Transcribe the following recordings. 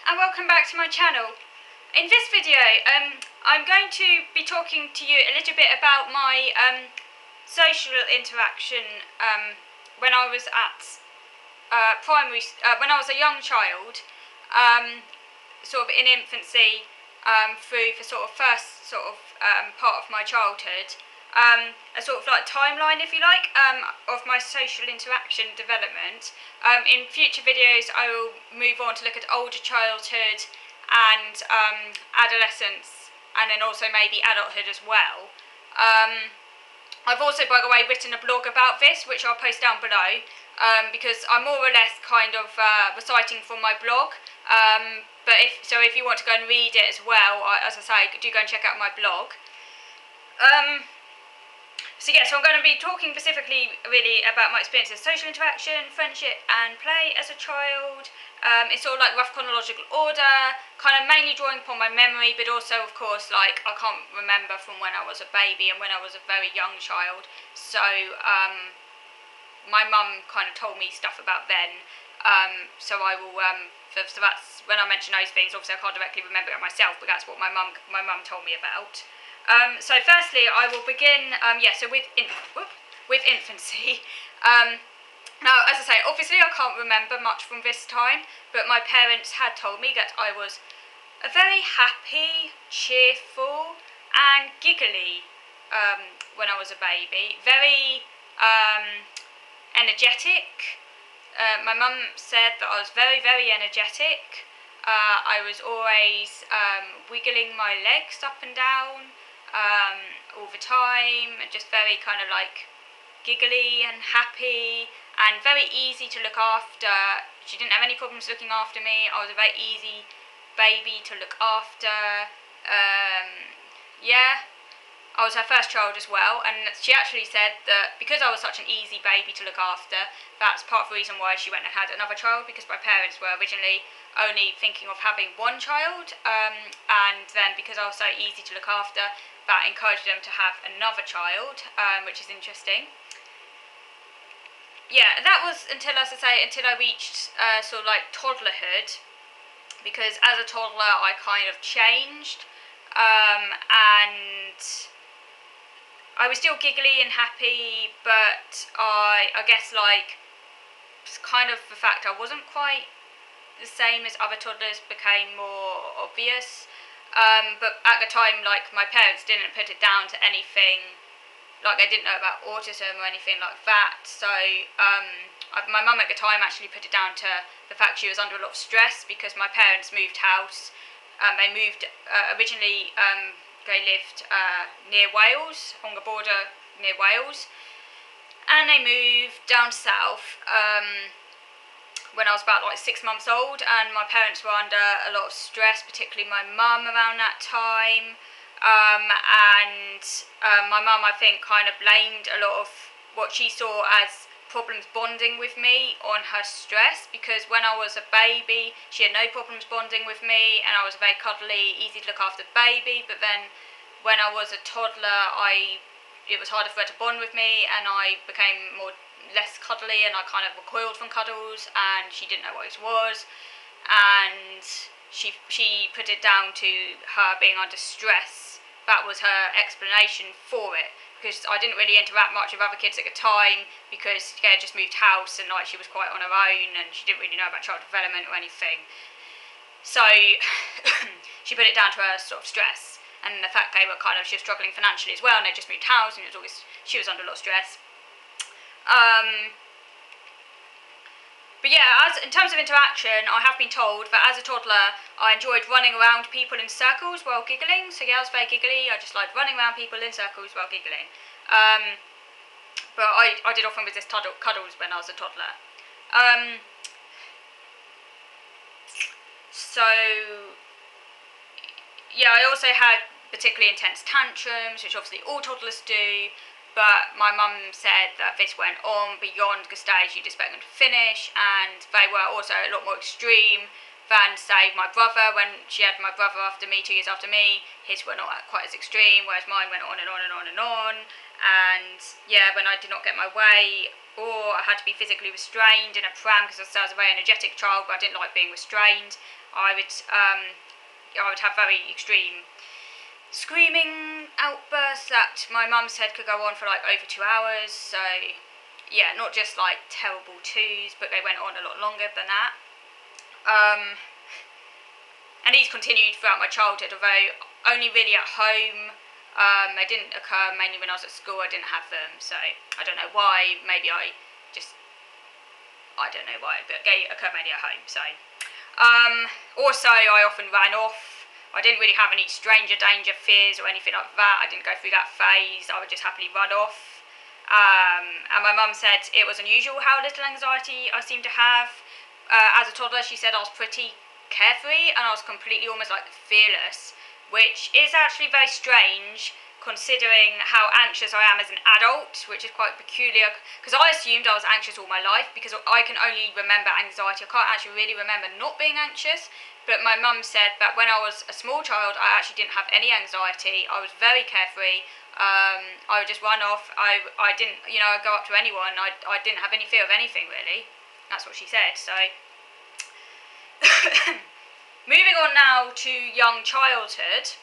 and welcome back to my channel. In this video I'm going to be talking to you a little bit about my social interaction when I was at when I was a young child, sort of in infancy, through the sort of first part of my childhood. A sort of like timeline, if you like, of my social interaction development. In future videos I will move on to look at older childhood and adolescence, and then also maybe adulthood as well. I've also, by the way, written a blog about this, which I'll post down below, because I'm more or less kind of reciting from my blog. But if you want to go and read it as well, as I say, do go and check out my blog. So I'm going to be talking specifically really about my experiences of social interaction, friendship and play as a child. It's sort of like rough chronological order, kind of mainly drawing upon my memory, but also of course like I can't remember from when I was a baby and when I was a very young child. So my mum kind of told me stuff about then. So I will so that's when I mention those things. Obviously I can't directly remember it myself, but that's what my mum told me about. So firstly, I will begin, with infancy. Now, as I say, obviously I can't remember much from this time, but my parents had told me that I was a very happy, cheerful, and giggly when I was a baby. Very energetic. My mum said that I was very, very energetic. I was always wiggling my legs up and down all the time, just very kind of like giggly and happy and very easy to look after. She didn't have any problems looking after me. I was a very easy baby to look after. I was her first child as well, and she actually said that because I was such an easy baby to look after, that's part of the reason why she went and had another child, because my parents were originally only thinking of having one child, and then because I was so easy to look after, that encouraged them to have another child, which is interesting. Yeah, that was until, as I say, until I reached sort of like toddlerhood, because as a toddler I kind of changed, and I was still giggly and happy, but I guess like kind of the fact I wasn't quite the same as other toddlers became more obvious. But at the time, like, my parents didn't put it down to anything, like they didn't know about autism or anything like that. So my mum at the time actually put it down to the fact she was under a lot of stress because my parents moved house. They moved originally. They lived near Wales, on the border near Wales, and they moved down south when I was about like 6 months old, and my parents were under a lot of stress, particularly my mum around that time, and my mum, I think, kind of blamed a lot of what she saw as problems bonding with me on her stress, because when I was a baby she had no problems bonding with me and I was a very cuddly, easy to look after baby, but then when I was a toddler it was harder for her to bond with me and I became less cuddly and I kind of recoiled from cuddles and she didn't know what it was, and she put it down to her being under stress. That was her explanation for it, because I didn't really interact much with other kids at the time because she had just moved house and like she was quite on her own and she didn't really know about child development or anything. So she put it down to her sort of stress and the fact she was struggling financially as well, and they just moved house and she was under a lot of stress. But yeah, in terms of interaction, I have been told that as a toddler I enjoyed running around people in circles while giggling. So yeah, I was very giggly. I just liked running around people in circles while giggling. But I did often resist cuddles when I was a toddler. So yeah, I also had particularly intense tantrums, which obviously all toddlers do. But my mum said that this went on beyond the stage you'd expect them to finish, and they were also a lot more extreme than, say, my brother. When she had my brother after me, 2 years after me, his were not quite as extreme, whereas mine went on and on and on and on. And yeah, when I did not get my way, or I had to be physically restrained in a pram because I was a very energetic child, but I didn't like being restrained. I would have very extreme screaming outbursts that my mum said could go on for like over 2 hours. So yeah, not just like terrible twos, but they went on a lot longer than that. And these continued throughout my childhood, although only really at home. They didn't occur mainly when I was at school. I didn't have them, so I don't know why. Maybe I don't know why, but they occur mainly at home. So also I often ran off. I didn't really have any stranger danger fears or anything like that. I didn't go through that phase. I would just happily run off. And my mum said it was unusual how little anxiety I seemed to have. As a toddler, she said I was pretty carefree and I was completely almost like fearless, which is actually very strange considering how anxious I am as an adult, which is quite peculiar because I assumed I was anxious all my life because I can only remember anxiety. I can't actually really remember not being anxious, but my mum said that when I was a small child I actually didn't have any anxiety. I was very carefree. I would just run off. I didn't, I'd go up to anyone. I didn't have any fear of anything really. That's what she said. So moving on now to young childhood.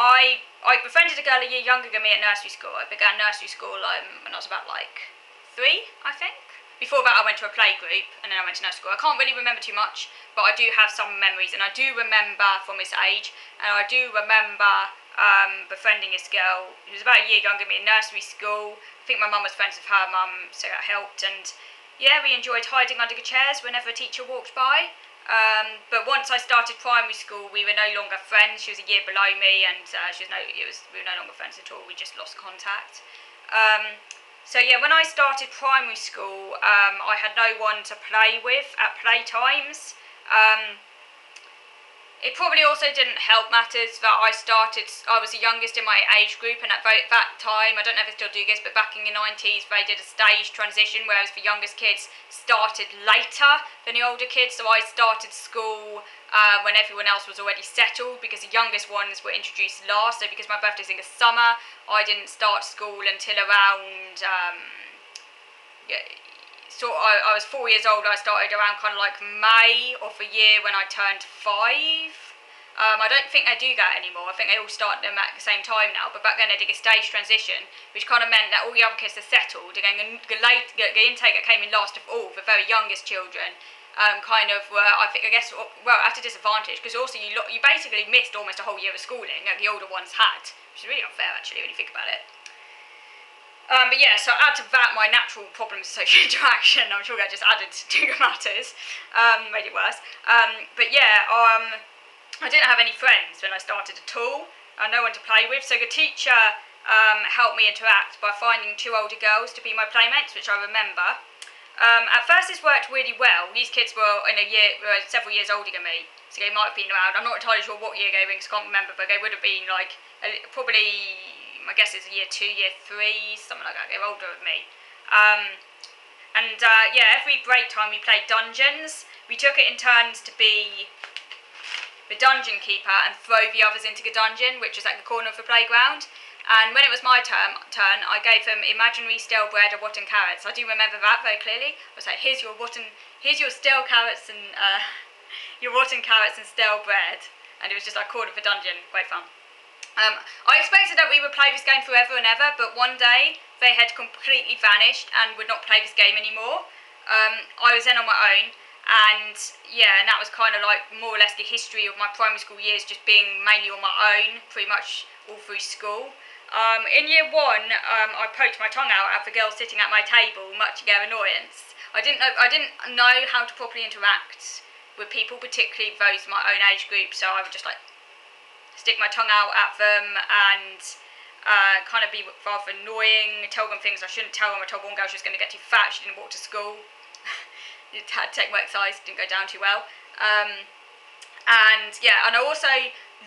I befriended a girl a year younger than me at nursery school. I began nursery school when I was about like 3, I think. Before that I went to a play group and then I went to nursery school. I can't really remember too much, but I do have some memories, and I do remember from this age, and I do remember befriending this girl who was about a year younger than me in nursery school. I think my mum was friends with her mum, so that helped, and yeah, we enjoyed hiding under the chairs whenever a teacher walked by. But once I started primary school, we were no longer friends. She was a year below me, and we were no longer friends at all. We just lost contact. So yeah, when I started primary school, I had no one to play with at playtimes. It probably also didn't help matters that I was the youngest in my age group, and at that time, I don't know if they still do this, but back in the 90s they did a stage transition, whereas the youngest kids started later than the older kids. So I started school when everyone else was already settled, because the youngest ones were introduced last. So because my birthday's in the summer, I didn't start school until around I was 4 years old. I started around kind of like May of the year when I turned 5. I don't think they do that anymore. I think they all start them at the same time now. But back then they did a stage transition, which kind of meant that all the other kids are settled. And then the intake that came in last of all, the very youngest children, kind of were, I guess, at a disadvantage, because also you basically missed almost a whole year of schooling that the older ones had, which is really unfair actually when you think about it. But yeah, so add to that my natural problems of social interaction. I'm sure that just added to the matters, made it worse. But yeah, I didn't have any friends when I started at all, no one to play with. So the teacher helped me interact by finding 2 older girls to be my playmates, which I remember. At first this worked really well. These kids were several years older than me, so they might have been around. I'm not entirely sure what year they were in, because I can't remember, but they would have been like probably, I guess it's year 2, year 3, something like that. They're older than me. Yeah, every break time we played dungeons. We took it in turns to be the dungeon keeper and throw the others into the dungeon, which was at the corner of the playground. And when it was my turn, I gave them imaginary stale bread or rotten carrots. I do remember that very clearly. I was like, here's your stale carrots and your rotten carrots and stale bread. And it was just like corner of the dungeon. Great fun. I expected that we would play this game forever and ever, but one day they had completely vanished and would not play this game anymore. I was then on my own, and yeah, and that was kind of like more or less the history of my primary school years, just being mainly on my own pretty much all through school. In year 1, I poked my tongue out at the girls sitting at my table, much to their annoyance. I didn't know how to properly interact with people, particularly those in my own age group, so I would just like stick my tongue out at them and kind of be rather annoying, tell them things I shouldn't tell them. I told one girl she was going to get too fat, she didn't walk to school. It had to take more exercise, didn't go down too well. And yeah, and I also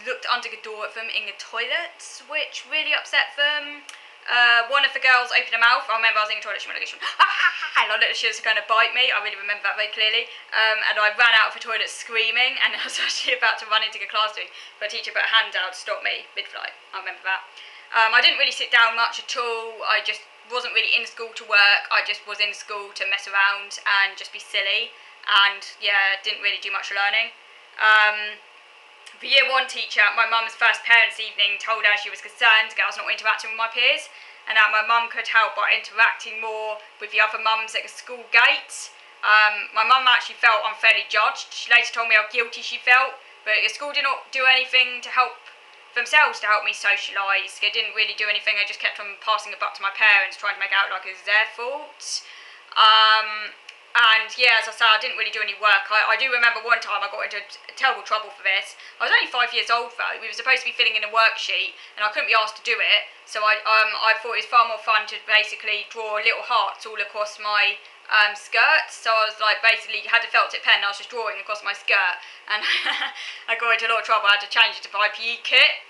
looked under the door at them in the toilets, which really upset them. One of the girls opened her mouth. I remember I was in the toilet, she went like this, and I looked like she was going to bite me. I really remember that very clearly. And I ran out of the toilet screaming, and I was actually about to run into the classroom, but a teacher put a hand out to stop me mid-flight. I remember that. I didn't really sit down much at all. I just wasn't really in school to work. I just was in school to mess around and just be silly. And yeah, didn't really do much learning. The year one teacher at my mum's first parents' evening told her she was concerned girls not interacting with my peers, and that my mum could help by interacting more with the other mums at the school gate. My mum actually felt unfairly judged. She later told me how guilty she felt, but the school did not do anything to help themselves to help me socialise. They didn't really do anything. They just kept on passing the buck to my parents, trying to make it out like it was their fault. And yeah, as I say, I didn't really do any work. I do remember one time I got into terrible trouble for this. I was only 5 years old though. We were supposed to be filling in a worksheet and I couldn't be asked to do it. So I thought it was far more fun to basically draw little hearts all across my skirt. So I was like, basically had a felt tip pen and I was just drawing across my skirt. And I got into a lot of trouble. I had to change it to my PE kit.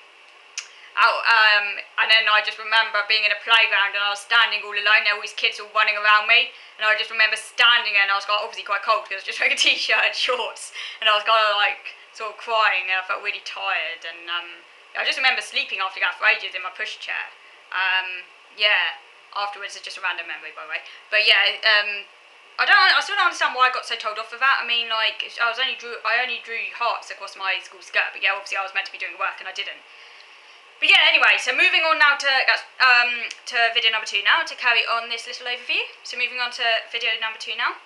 And then I just remember being in a playground and I was standing all alone. There were all these kids all running around me, and I just remember standing there and I was obviously quite cold because I was just wearing a t-shirt and shorts, and I was kind of like sort of crying and I felt really tired. And I just remember sleeping after that for ages in my pushchair. Yeah, afterwards it's just a random memory, by the way. But yeah, I still don't understand why I got so told off for that. I mean, like I only drew hearts across my school skirt, but yeah, obviously I was meant to be doing work and I didn't. But yeah, anyway, so moving on now to video number 2 now, to carry on this little overview. So moving on to video number 2 now.